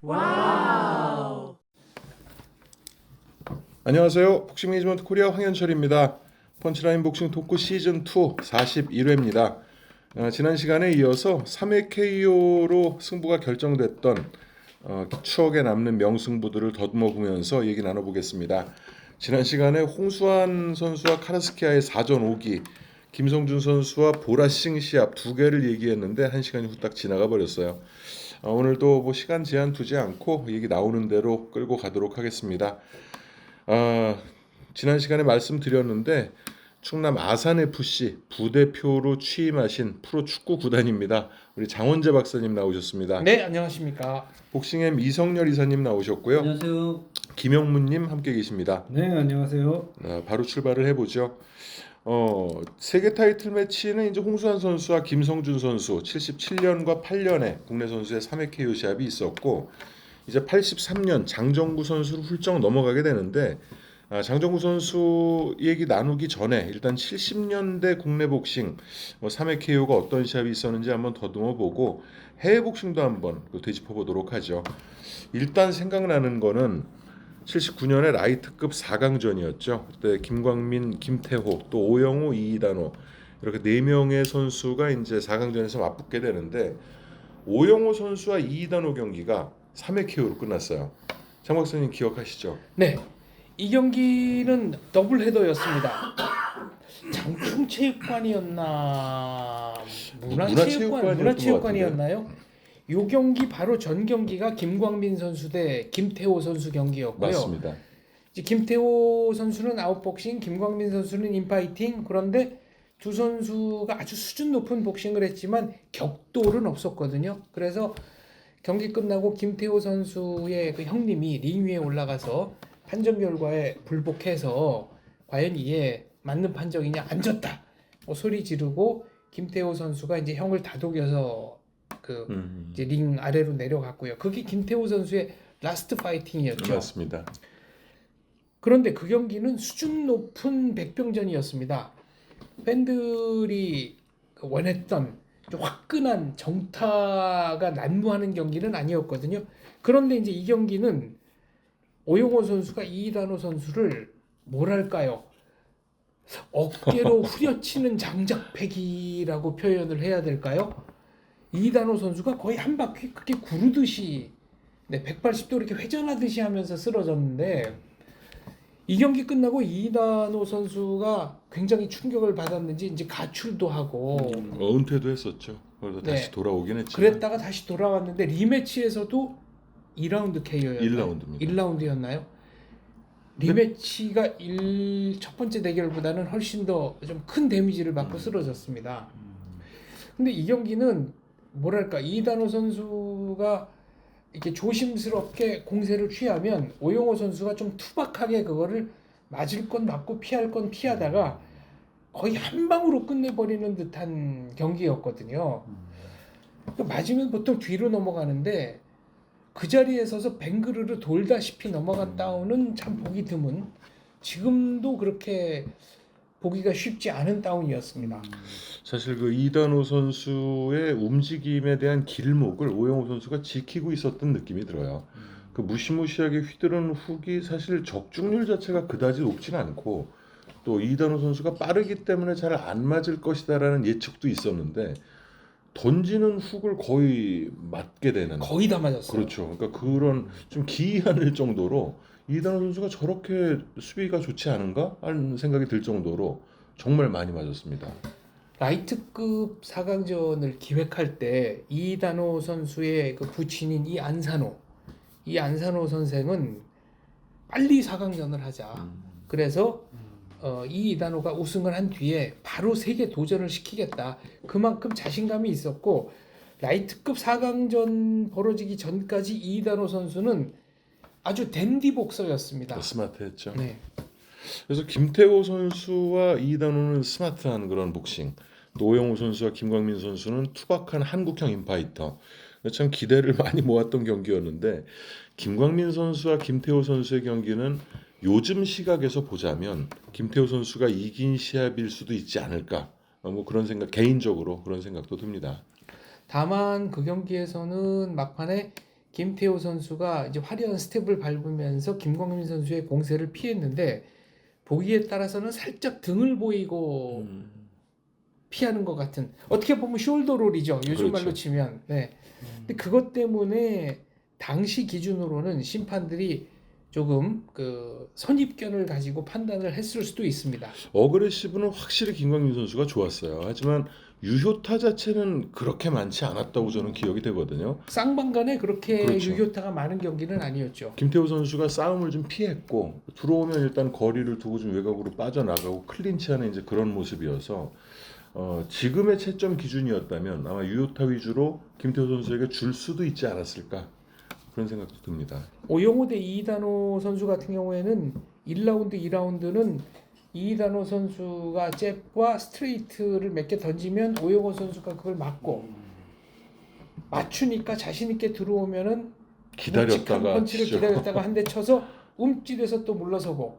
와우. 안녕하세요. 복싱 매니지먼트 코리아 황현철입니다. 펀치라인 복싱 토크 시즌 2 41회입니다. 지난 시간에 이어서 3회 KO로 승부가 결정됐던 추억에 남는 명승부들을 더듬어 보면서 얘기 나눠보겠습니다. 지난 시간에 홍수환 선수와 카라스키아의 4전 5기, 김성준 선수와 보라싱 시합 두 개를 얘기했는데 1시간이 후딱 지나가 버렸어요. 오늘도 뭐 시간 제한 두지 않고 얘기 나오는 대로 끌고 가도록 하겠습니다. 지난 시간에 말씀드렸는데 충남 아산FC 부대표로 취임하신 프로축구 구단입니다. 우리 장원재 박사님 나오셨습니다. 네, 안녕하십니까. 복싱엠 이성열 이사님 나오셨고요. 안녕하세요. 김영문님 함께 계십니다. 네, 안녕하세요. 바로 출발을 해보죠. 세계 타이틀 매치는 이제 홍수환 선수와 김성준 선수 77년과 8년에 국내 선수의 3회 KO 시합이 있었고, 이제 83년 장정구 선수를 훌쩍 넘어가게 되는데, 장정구 선수 얘기 나누기 전에 일단 70년대 국내 복싱 3회 KO가 어떤 시합이 있었는지 한번 더듬어 보고 해외 복싱도 한번 되짚어 보도록 하죠. 일단 생각나는 거는 79년에 라이트급 4강전이었죠. 그때 김광민, 김태호, 또 오영호, 이이단호 이렇게 4명의 선수가 이제 4강전에서 맞붙게 되는데, 오영호 선수와 이이단호 경기가 3회 KO로 끝났어요. 장 박사님 기억하시죠? 네, 이 경기는 더블 헤더였습니다. 장충체육관이었나 문화체육관이었나요? 요 경기 바로 전 경기가 김광민 선수 대 김태호 선수 경기였고요. 맞습니다. 이제 김태호 선수는 아웃복싱, 김광민 선수는 인파이팅. 그런데 두 선수가 아주 수준 높은 복싱을 했지만 격돌은 없었거든요. 그래서 경기 끝나고 김태호 선수의 그 형님이 링 위에 올라가서 판정 결과에 불복해서 과연 이게 맞는 판정이냐, 안 졌다 소리 지르고 김태호 선수가 이제 형을 다독여서 이제 링 아래로 내려갔고요. 그게 김태호 선수의 라스트 파이팅이었죠. 맞습니다. 그런데 그 경기는 수준 높은 백병전이었습니다. 팬들이 원했던 화끈한 정타가 난무하는 경기는 아니었거든요. 그런데 이제 이 경기는 오영호 선수가 이단호 선수를 뭐랄까요? 어깨로 후려치는 장작패기라고 표현을 해야 될까요? 이단호 선수가 거의 한 바퀴 그렇게 구르듯이 180도 이렇게 회전하듯이 하면서 쓰러졌는데, 이 경기 끝나고 이단호 선수가 굉장히 충격을 받았는지 이제 가출도 하고 은퇴도 했었죠. 그래서 다시 돌아오긴 했지만 그랬다가 다시 돌아왔는데 리매치에서도 2라운드 KO였나요? 1라운드입니다. 1라운드였나요? 리매치가 첫 번째 대결보다는 훨씬 더 좀 큰 데미지를 받고 쓰러졌습니다. 근데 이 경기는 뭐랄까, 이단호 선수가 이렇게 조심스럽게 공세를 취하면 오영호 선수가 좀 투박하게 그거를 맞을 건 맞고 피할 건 피하다가 거의 한 방으로 끝내버리는 듯한 경기였거든요. 맞으면 보통 뒤로 넘어가는데 그 자리에 서서 뱅그르르 돌다시피 넘어간 다운은 참 보기 드문, 지금도 그렇게 보기가 쉽지 않은 다운이었습니다. 사실 그 이단호 선수의 움직임에 대한 길목을 오영호 선수가 지키고 있었던 느낌이 들어요. 그 무시무시하게 휘두르는 훅이 사실 적중률 자체가 그다지 높지는 않고, 또 이단호 선수가 빠르기 때문에 잘 안 맞을 것이다라는 예측도 있었는데 던지는 훅을 거의 맞게 되는, 거의 다 맞았어요. 그렇죠. 그러니까 그런 좀 기이할 정도로 이단호 선수가 저렇게 수비가 좋지 않은가 하는 생각이 들 정도로 정말 많이 맞았습니다. 라이트급 4강전을 기획할 때 이단호 선수의 그 부친인 이 안산호 선생은 빨리 4강전을 하자. 그래서 이 이단호가 우승을 한 뒤에 바로 세계 도전을 시키겠다. 그만큼 자신감이 있었고, 라이트급 4강전 벌어지기 전까지 이단호 선수는 아주 댄디 복서였습니다. 스마트했죠. 네. 그래서 김태호 선수와 이단호는 스마트한 그런 복싱, 또 오영호 선수와 김광민 선수는 투박한 한국형 인파이터. 참 기대를 많이 모았던 경기였는데, 김광민 선수와 김태호 선수의 경기는 요즘 시각에서 보자면 김태호 선수가 이긴 시합일 수도 있지 않을까, 뭐 그런 생각, 개인적으로 그런 생각도 듭니다. 다만 그 경기에서는 막판에 김태호 선수가 이제 화려한 스텝을 밟으면서 김광민 선수의 공세를 피했는데 보기에 따라서는 살짝 등을 보이고 피하는 것 같은 어떻게 보면 숄더롤이죠. 요즘 그렇죠. 말로 치면. 네. 근데 그것 때문에 당시 기준으로는 심판들이 조금 그 선입견을 가지고 판단을 했을 수도 있습니다. 어그레시브는 확실히 김광민 선수가 좋았어요. 하지만 유효타 자체는 그렇게 많지 않았다고 저는 기억이 되거든요. 쌍방간에 그렇게 그렇죠. 유효타가 많은 경기는 아니었죠. 김태우 선수가 싸움을 좀 피했고 들어오면 일단 거리를 두고 좀 외곽으로 빠져나가고 클린치하는 이제 그런 모습이어서 지금의 채점 기준이었다면 아마 유효타 위주로 김태우 선수에게 줄 수도 있지 않았을까 그런 생각도 듭니다. 오영호 대 이단호 선수 같은 경우에는 1라운드, 2라운드는 이단호 선수가 잽과 스트레이트를 몇 개 던지면 오영호 선수가 그걸 맞고 맞추니까 자신 있게 들어오면은 묵직한 기다렸다가 펀치를 치죠. 기다렸다가 한 대 쳐서 움찔해서 또 물러서고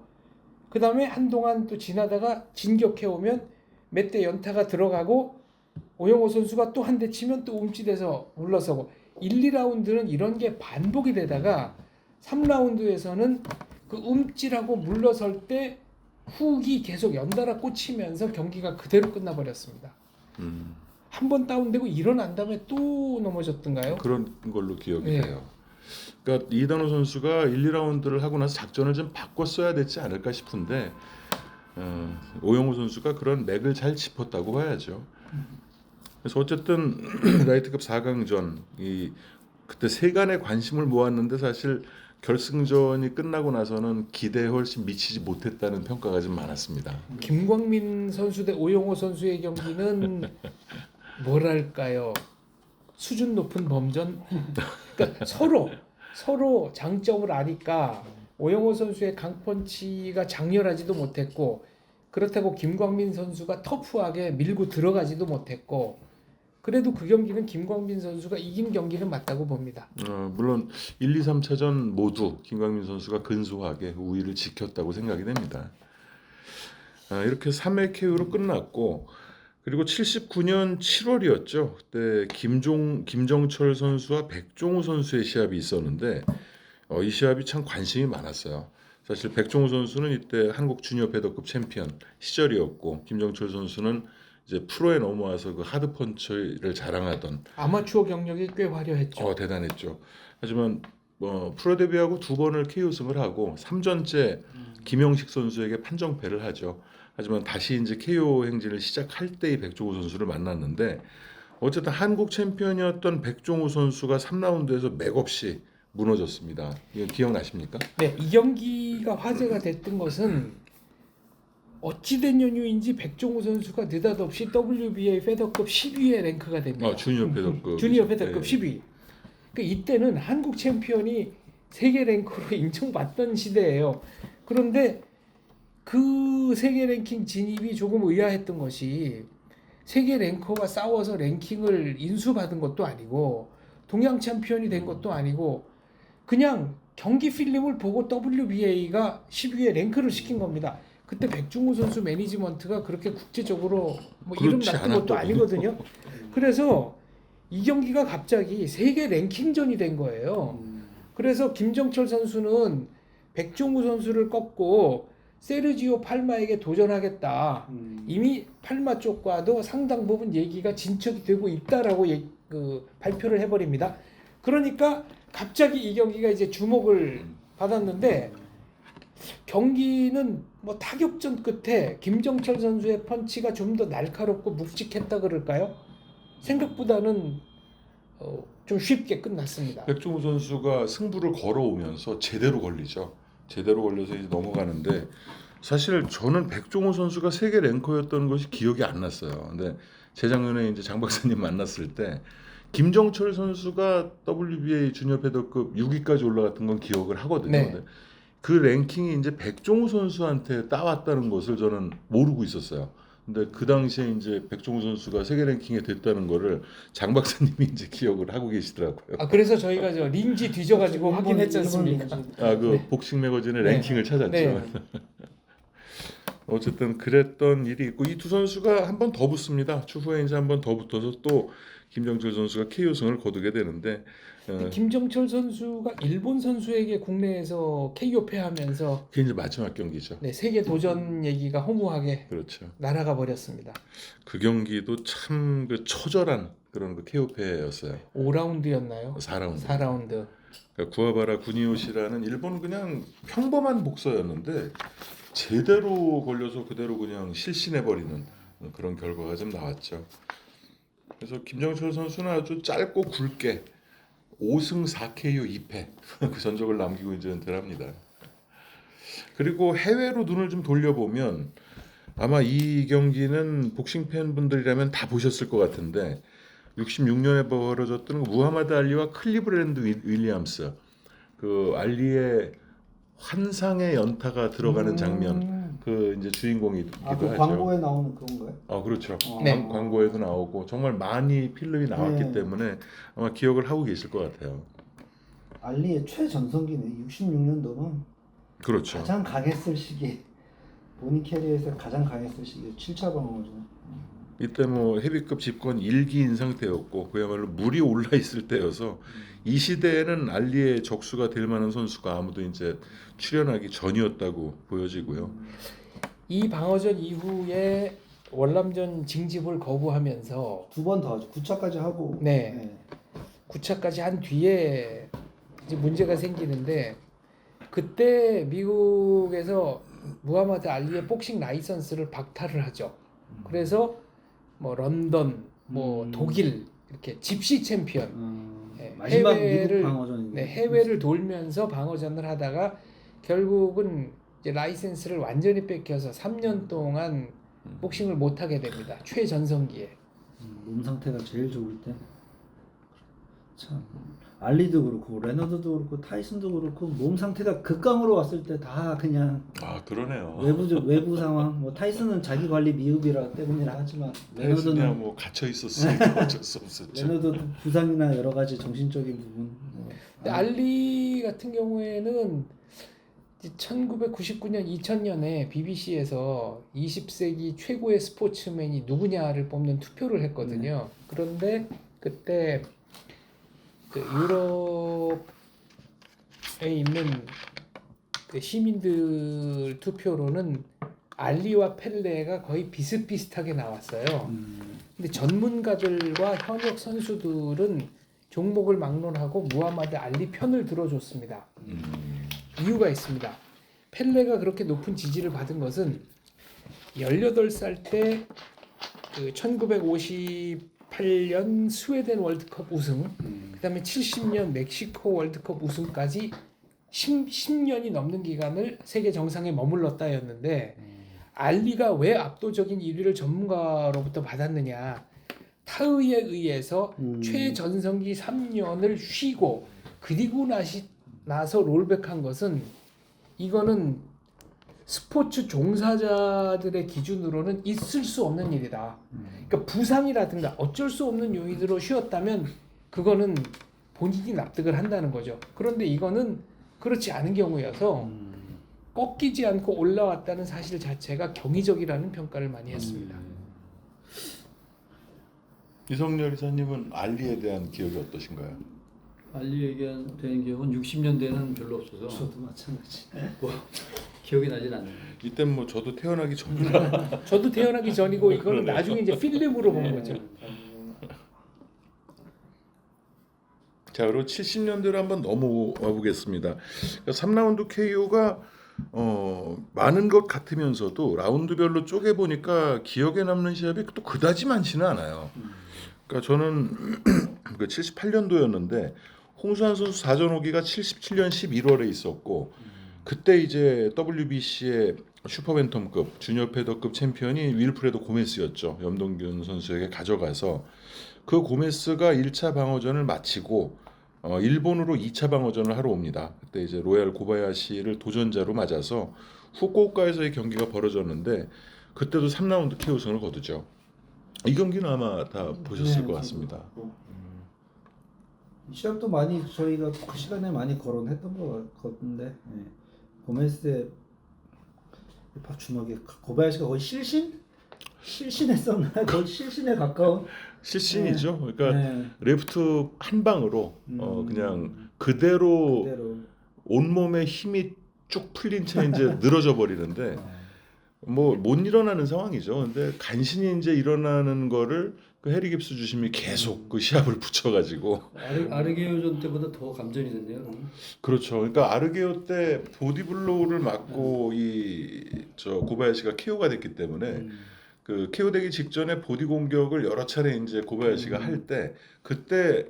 그 다음에 한동안 또 지나다가 진격해 오면 몇 대 연타가 들어가고 오영호 선수가 또 한 대 치면 또 움찔해서 물러서고 1, 2라운드는 이런 게 반복이 되다가 3라운드에서는 그 움찔하고 물러설 때 훅이 계속 연달아 꽂히면서 경기가 그대로 끝나버렸습니다. 한 번 다운되고 일어난 다음에 또 넘어졌던가요? 그런 걸로 기억이 네. 돼요. 그러니까 이단호 선수가 1, 2라운드를 하고 나서 작전을 좀 바꿨어야 되지 않을까 싶은데 오영호 선수가 그런 맥을 잘 짚었다고 봐야죠. 그래서 어쨌든 라이트급 4강전 그때 세간의 관심을 모았는데 사실 결승전이 끝나고 나서는 기대에 훨씬 미치지 못했다는 평가가 좀 많았습니다. 김광민 선수 대 오영호 선수의 경기는 뭐랄까요? 수준 높은 범전. 그러니까 서로 장점을 아니까 오영호 선수의 강펀치가 장렬하지도 못했고 그렇다고 김광민 선수가 터프하게 밀고 들어가지도 못했고 그래도 그 경기는 김광민 선수가 이긴 경기는 맞다고 봅니다. 물론 1, 2, 3차전 모두 김광민 선수가 근소하게 우위를 지켰다고 생각이 됩니다. 이렇게 3회 KO로 끝났고 그리고 79년 7월이었죠. 그때 김정철 선수와 백종우 선수의 시합이 있었는데 이 시합이 참 관심이 많았어요. 사실 백종우 선수는 이때 한국 주니어 패더급 챔피언 시절이었고 김정철 선수는 이제 프로에 넘어와서 그 하드 펀치를 자랑하던 아마추어 경력이 꽤 화려했죠. 대단했죠. 하지만 프로 데뷔하고 2번을 KO승을 하고 3전째 김영식 선수에게 판정패를 하죠. 하지만 다시 이제 KO 행진을 시작할 때의 백종우 선수를 만났는데 어쨌든 한국 챔피언이었던 백종우 선수가 3라운드에서 맥없이 무너졌습니다. 이거 기억나십니까? 네, 이 경기가 화제가 됐던 것은 어찌된 연유인지 백종우 선수가 느닷없이 WBA 패더급 10위에 랭크가 됩니다. 주니어 패더급. 주니어 패더급 네. 10위. 그러니까 이때는 한국 챔피언이 세계 랭커로 인정받던 시대예요. 그런데 그 세계 랭킹 진입이 조금 의아했던 것이 세계 랭커와 싸워서 랭킹을 인수받은 것도 아니고 동양 챔피언이 된 것도 아니고 그냥 경기 필름을 보고 WBA가 10위에 랭크를 시킨 겁니다. 그때 백종우 선수 매니지먼트가 그렇게 국제적으로 뭐 이름 그렇지 났던 것도 않았거든요. 아니거든요. 그래서 이 경기가 갑자기 세계 랭킹전이 된 거예요. 그래서 김정철 선수는 백종우 선수를 꺾고 세르지오 팔마에게 도전하겠다. 이미 팔마 쪽과도 상당 부분 얘기가 진척이 되고 있다라고 발표를 해버립니다. 그러니까 갑자기 이 경기가 이제 주목을 받았는데 경기는 뭐 타격전 끝에 김정철 선수의 펀치가 좀 더 날카롭고 묵직했다 그럴까요? 생각보다는 좀 쉽게 끝났습니다. 백종우 선수가 승부를 걸어오면서 제대로 걸리죠. 제대로 걸려서 이제 넘어가는데 사실 저는 백종우 선수가 세계 랭커였던 것이 기억이 안 났어요. 근데 재작년에 이제 장 박사님 만났을 때 김정철 선수가 WBA 주니어 패더급 6위까지 올라갔던 건 기억을 하거든요. 네. 근데 그 랭킹이 이제 백종우 선수한테 따왔다는 것을 저는 모르고 있었어요. 근데 그 당시에 이제 백종우 선수가 세계 랭킹에 됐다는 거를 장 박사님이 이제 기억을 하고 계시더라고요. 그래서 저희가 저 린지 뒤져가지고 확인했지 않습니까? 그 복싱 매거진의 네. 랭킹을 찾았죠. 네. 어쨌든 그랬던 일이 있고 이 두 선수가 한 번 더 붙습니다. 추후에 이제 한 번 더 붙어서 또 김정철 선수가 KO승을 거두게 되는데 근데 김정철 선수가 일본 선수에게 국내에서 KO 패하면서 그게 이제 마지막 경기죠. 네, 세계 도전 얘기가 허무하게 그렇죠. 날아가 버렸습니다. 그 경기도 참 그 처절한 그런 그 KO패였어요. 5라운드였나요? 4라운드. 4라운드. 그러니까 구와바라 구니요시라는 일본 그냥 평범한 복서였는데 제대로 걸려서 그대로 그냥 실신해버리는 그런 결과가 좀 나왔죠. 그래서 김정철 선수는 아주 짧고 굵게 5승 4KO 2패 그 전적을 남기고 이제 은퇴를 합니다. 그리고 해외로 눈을 좀 돌려보면 아마 이 경기는 복싱 팬분들이라면 다 보셨을 것 같은데 66년에 벌어졌던 무하마드 알리와 클리브랜드 윌리엄스 그 알리의 환상의 연타가 들어가는 장면 그 이제 주인공이기도 그 하죠. 광고에 나오는 그런 거예요? 그렇죠. 네. 광고에도 나오고 정말 많이 필름이 나왔기 네. 때문에 아마 기억을 하고 계실 것 같아요. 알리의 최전성기네. 66년도는 그렇죠. 가장 강했을 시기. 보니 캐리에서 가장 강했을 시기 7차 방어죠. 이때 뭐 헤비급 집권 1기인 상태였고 그야말로 물이 올라 있을 때여서 이 시대에는 알리의 적수가 될 만한 선수가 아무도 이제 출연하기 전이었다고 보여지고요. 이 방어전 이후에 월남전 징집을 거부하면서 두 번 더 하죠. 9차까지 하고. 네. 9차까지 한 뒤에 이제 문제가 생기는데 그때 미국에서 무하마드 알리의 복싱 라이선스를 박탈을 하죠. 그래서 뭐 런던, 뭐 독일 이렇게 집시 챔피언 마지막 해외를 미국 방어전인데. 네, 해외를 돌면서 방어전을 하다가 결국은 이제 라이센스를 완전히 뺏겨서 3년 동안 복싱을 못 하게 됩니다. 최전성기에. 몸 상태가 제일 좋을 때. 참 알리도 그렇고 레너드도 그렇고 타이슨도 그렇고 몸 상태가 극강으로 왔을 때 다 그냥 그러네요. 외부 상황 뭐 타이슨은 자기 관리 미흡이라 때문이라 하지만 레너드는 레너드는 뭐 갇혀 있었으니까 어쩔 수 없었죠. 레너드 부상이나 여러 가지 정신적인 부분. 근데 알리 같은 경우에는 1999년 2000년에 BBC에서 20세기 최고의 스포츠맨이 누구냐를 뽑는 투표를 했거든요. 그런데 그때 그 유럽에 있는 그 시민들 투표로는 알리와 펠레가 거의 비슷비슷하게 나왔어요. 근데 전문가들과 현역 선수들은 종목을 막론하고 무하마드 알리 편을 들어줬습니다. 이유가 있습니다. 펠레가 그렇게 높은 지지를 받은 것은 18살 때 그 1958년 스웨덴 월드컵 우승, 그다음에 70년 멕시코 월드컵 우승까지 10년이 넘는 기간을 세계 정상에 머물렀다였는데 알리가 왜 압도적인 1위를 전문가로부터 받았느냐? 타의에 의해서 최전성기 3년을 쉬고 그리고 나서 롤백한 것은 이거는 스포츠 종사자들의 기준으로는 있을 수 없는 일이다. 그러니까 부상이라든가 어쩔 수 없는 요인으로 쉬었다면 그거는 본인이 납득을 한다는 거죠. 그런데 이거는 그렇지 않은 경우여서 꺾이지 않고 올라왔다는 사실 자체가 경이적이라는 평가를 많이 했습니다. 이성열 이사님은 알리에 대한 기억이 어떠신가요? 알리에 대한 기억은 60년대에는 별로 없어서 저도 마찬가지. 뭐 기억이 나진 않네요. 이때 뭐 저도 태어나기 전이라 저도 태어나기 전이고 이거는 나중에 이제 필름으로 본 거죠. 자, 그리고 70년대로 한번 넘어와 보겠습니다. 그러니까 3라운드 KO가 많은 것 같으면서도 라운드별로 쪼개 보니까 기억에 남는 시합이 또 그다지 많지는 않아요. 그러니까 저는 그 78년도였는데 홍수환 선수 4전 5기가 77년 11월에 있었고 그때 이제 WBC의 슈퍼벤텀급 주니어 패더급 챔피언이 윌프레도 고메스였죠. 염동균 선수에게 가져가서 그 고메스가 1차 방어전을 마치고 일본으로 2차 방어전을 하러 옵니다. 그때 이제 로얄 고바야시를 도전자로 맞아서 후쿠오카에서의 경기가 벌어졌는데 그때도 3라운드 KO승을 거두죠. 이 경기는 아마 다 보셨을 것 같습니다. 이 시합도 많이 저희가 그 시간에 많이 거론했던 것 같은데 고메스의 박 주먹에 고바야시가 거의 실신? 실신했었나요? 거의 실신에 가까운. 실신이죠. 그러니까 네. 레프트 한 방으로 그냥 그대로 그대로. 온몸에 힘이 쭉 풀린 채 이제 늘어져 버리는데 뭐 못 일어나는 상황이죠. 근데 간신히 이제 일어나는 거를 그 해리 깁스 주심이 계속 그 시합을 붙여가지고 아르게요전 때보다 더 감전이 됐네요. 그럼. 그렇죠. 그러니까 아르게오 때 보디블로우를 맞고 이 저 고바야시가 KO가 됐기 때문에 그 KO 되기 직전에 보디 공격을 여러 차례 이제 고바야시가 할 때 그때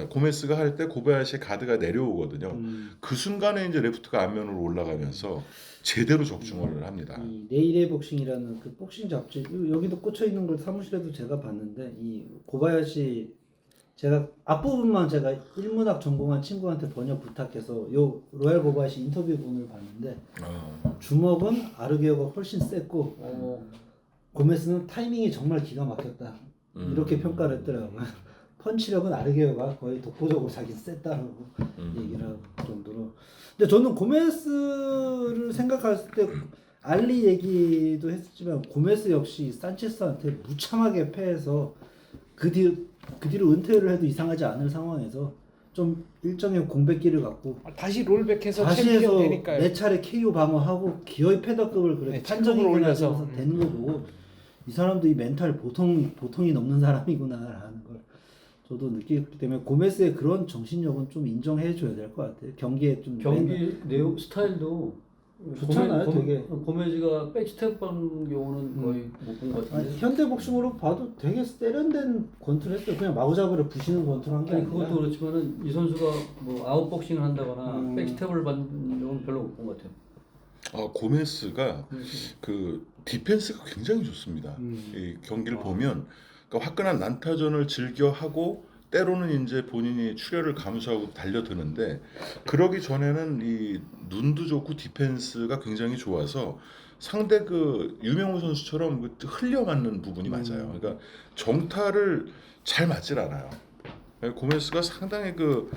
고메스가 할 때 고바야시의 가드가 내려오거든요. 그 순간에 이제 레프트가 안면으로 올라가면서 제대로 적중을 합니다. 이 네일의 복싱이라는 그 복싱 잡지 여기도 꽂혀 있는 걸 사무실에도 제가 봤는데 이 고바야시 제가 앞부분만 제가 일문학 전공한 친구한테 번역 부탁해서 요 로얄 고바야시 인터뷰본을 봤는데 주먹은 아르게오가 훨씬 셌고 고메스는 타이밍이 정말 기가 막혔다 이렇게 평가를 했더라고요. 펀치력은 아르게오가 거의 독보적으로 자기 셌다라고 얘기를 할 정도로. 근데 저는 고메스를 생각했을 때 알리 얘기도 했지만 고메스 역시 산체스한테 무참하게 패해서 그 뒤로 은퇴를 해도 이상하지 않을 상황에서 좀 일정의 공백기를 갖고 다시 롤백해서 다시 챔피언 해서 되니까요. 네 차례 KO 방어하고 기어이 패더급을 그렇게 네, 판정이 체급을 올려서. 올려서 되는 거 보고 이 사람도 이 멘탈 보통이 넘는 사람이구나라는 걸 저도 느끼기 때문에 고메스의 그런 정신력은 좀 인정해줘야 될 것 같아요. 경기에 좀 경기 내용 스타일도 좋잖아요, 되게. 고메즈가 백스텝 하는 경우는 거의 못 본 것 같은데. 현대 복싱으로 봐도 되게 세련된 권투를 했어요. 그냥 마구잡이로 부시는 권투를 한 게 아니 아니라. 그것도 그렇지만은 이 선수가 뭐 아웃복싱을 한다거나 백스텝을 받는 경우는 별로 못 본 것 같아요. 고메스가 그 디펜스가 굉장히 좋습니다. 이 경기를 보면 그러니까 화끈한 난타전을 즐겨 하고 때로는 이제 본인이 출혈을 감수하고 달려드는데 그러기 전에는 이 눈도 좋고 디펜스가 굉장히 좋아서 상대 그 유명우 선수처럼 그 흘려 맞는 부분이 맞아요. 그러니까 정타를 잘 맞질 않아요. 고메스가 상당히 그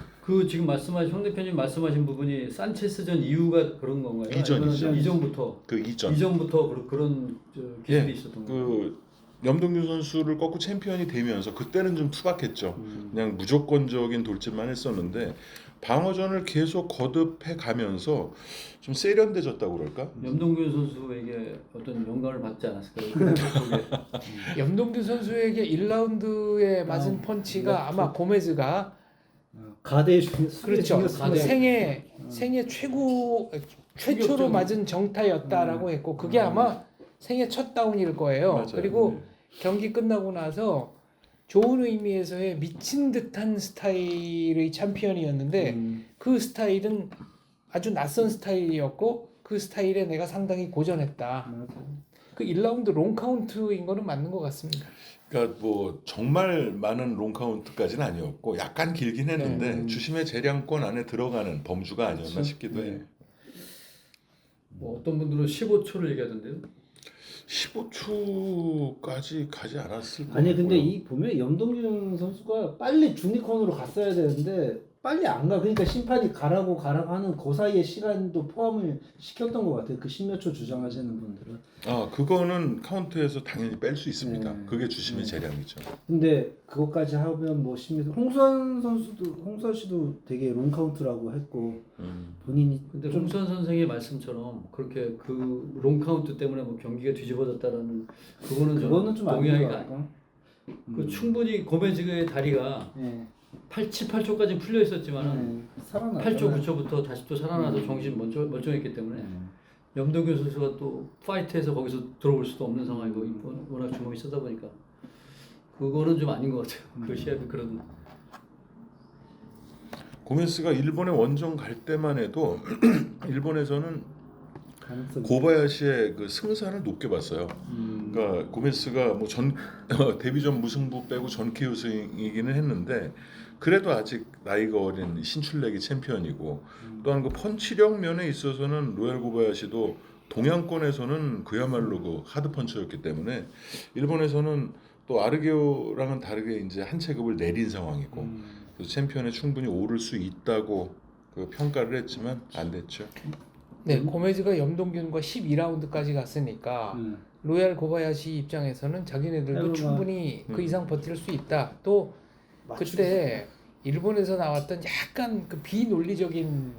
지금 말씀하신 황 대표님 말씀하신 부분이 산체스전 이후가 그런 건가요? 이전이죠. 아니면 이전부터 그 이전 이전부터 그런 기술이 있었던 거예요. 그 염동균 선수를 꺾고 챔피언이 되면서 그때는 좀 투박했죠. 그냥 무조건적인 돌진만 했었는데 방어전을 계속 거듭해 가면서 좀 세련돼졌다고 그럴까? 염동균 선수에게 어떤 영감을 받지 않았을까요? 염동균 선수에게 1라운드에 맞은 펀치가 아마 고메즈가 가대 중에 그렇죠. 가대. 생애 최초로 맞은 정타였다라고 했고 그게 아마 생애 첫 다운일 거예요. 맞아요. 그리고 경기 끝나고 나서 좋은 의미에서의 미친 듯한 스타일의 챔피언이었는데 그 스타일은 아주 낯선 스타일이었고 그 스타일에 내가 상당히 고전했다. 그 1라운드 롱 카운트인 거는 맞는 것 같습니다. 그러니까 뭐 정말 많은 롱 카운트까지는 아니었고 약간 길긴 했는데 주심의 재량권 안에 들어가는 범주가 아니었나 싶기도 해. 뭐 어떤 분들은 15초를 얘기하던데요. 15초까지 가지 않았을 거예요. 아니 근데 이 보면 염동균 선수가 빨리 중립권으로 갔어야 되는데 빨리 안 가. 그러니까 심판이 가라고 하는 그 사이의 시간도 포함을 시켰던 것 같아요. 그 10몇 초 주장하시는 분들은. 그거는 카운트에서 당연히 뺄 수 있습니다. 네. 그게 주심의 재량이죠. 근데 그것까지 하면 뭐 홍수환 씨도 되게 롱 카운트라고 했고 본인이 근데 좀 홍수환 선생의 말씀처럼 그렇게 그 롱카운트 때문에 뭐 경기가 뒤집어졌다라는 그거는 좀 동의하기가 아닌 것 같고. 그 충분히 고메즈의 다리가 7, 8초까지 풀려 있었지만은 8초, 9초부터 다시 또 살아나서 정신 멀쩡했기 때문에 염동균 선수가 또 파이트에서 거기서 들어올 수도 없는 상황이고 워낙 주먹이 세다 보니까 그거는 좀 아닌 것 같아요. 그 시합이 그런. 고메스가 일본에 원정 갈 때만 해도 일본에서는 가능성이 고바야시의 그 승산을 높게 봤어요. 그러니까 고메스가 뭐 데뷔전 무승부 빼고 전케 우승이기는 했는데 그래도 아직 나이가 어린 신출내기 챔피언이고 또한 그 펀치력 면에 있어서는 로얄 고바야시도 동양권에서는 그야말로 그 하드 펀처였기 때문에 일본에서는 또 아르게오랑은 다르게 이제 한 체급을 내린 상황이고 그래서 챔피언에 충분히 오를 수 있다고 그 평가를 했지만 안 됐죠. 네, 고메즈가 염동균과 12라운드까지 갔으니까 로얄 고바야시 입장에서는 자기네들도 아이고, 충분히 그 이상 버틸 수 있다. 또 그때 일본에서 나왔던 약간 그 비논리적인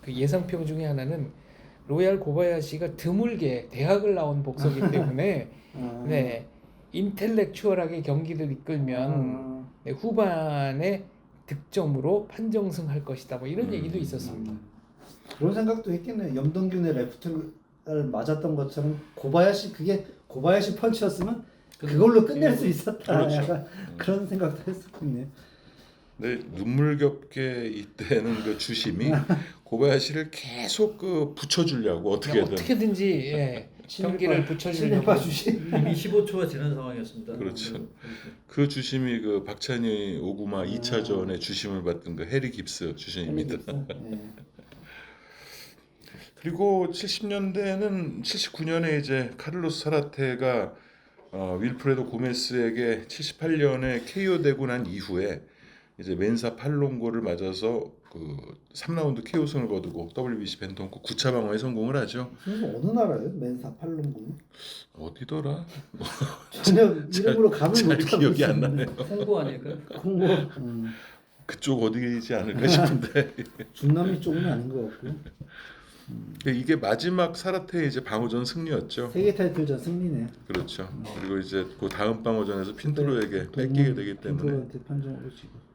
그 예상평 중에 하나는 로얄 고바야시가 드물게 대학을 나온 복서기 때문에 네 인텔렉추얼하게 경기를 이끌면 네, 후반에 득점으로 판정승할 것이다. 뭐 이런 얘기도 있었습니다. 그런 생각도 했겠네. 염동균의 레프트를 맞았던 것처럼 고바야시 펀치였으면 그걸로 끝낼 수 있었다. 그렇죠. 약간 그런 생각도 했었군요. 네, 눈물겹게 이때는 그 주심이 고바야시를 계속 그 붙여주려고 어떻게든지 예, 경기를 붙여주려고 신뢰파 주심. 이미 15초가 지난 상황이었습니다. 그렇죠. 그 주심이 그 박찬희 오구마 2차전에 주심을 받던 그 해리 깁스 주심입니다. 그리고 70년대는 79년에 이제 카를로스 사라테가 윌프레도 고메스에게 78년에 KO 되고 난 이후에 이제 멘사 팔롱고를 맞아서 그 3라운드 KO승을 거두고 WBC 벤턴급 9차 방어에 성공을 하죠. 그래서 어느 나라예요? 멘사 팔롱군? 어디더라? 전혀 이름으로 감을 잘 못 하고 기억이 안 있었는데. 나네요. 홍보 아닐까요? 공고 그쪽 어디지 않을까 싶은데 중남미 쪽은 아닌 것 같고. 이게 마지막 사라테의 이제 방어전 승리였죠. 세계 타이틀전 승리네. 그렇죠. 그리고 이제 그 다음 방어전에서 핀토르에게 뺏기게 되기 때문에 핀토르한테 판정으로 지고.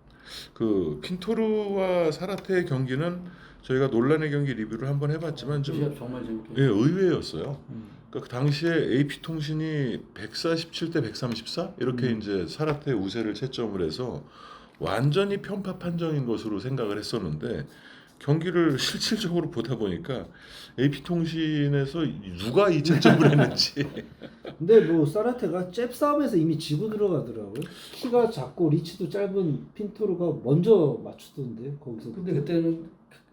그 핀토르와 사라테의 경기는 저희가 논란의 경기 리뷰를 한번 해봤지만 좀 시합 정말 재밌게. 예, 의외였어요. 그러니까 그 당시에 AP 통신이 147대 134 이렇게 이제 사라테의 우세를 채점을 해서 완전히 편파 판정인 것으로 생각을 했었는데 경기를 실질적으로 보다 보니까 AP 통신에서 누가 이 채점을 했는지 근데 뭐 사라테가 잽 싸움에서 이미 지고 들어가더라고요. 키가 작고 리치도 짧은 핀토르가 먼저 맞추던데 거기서. 근데 그때는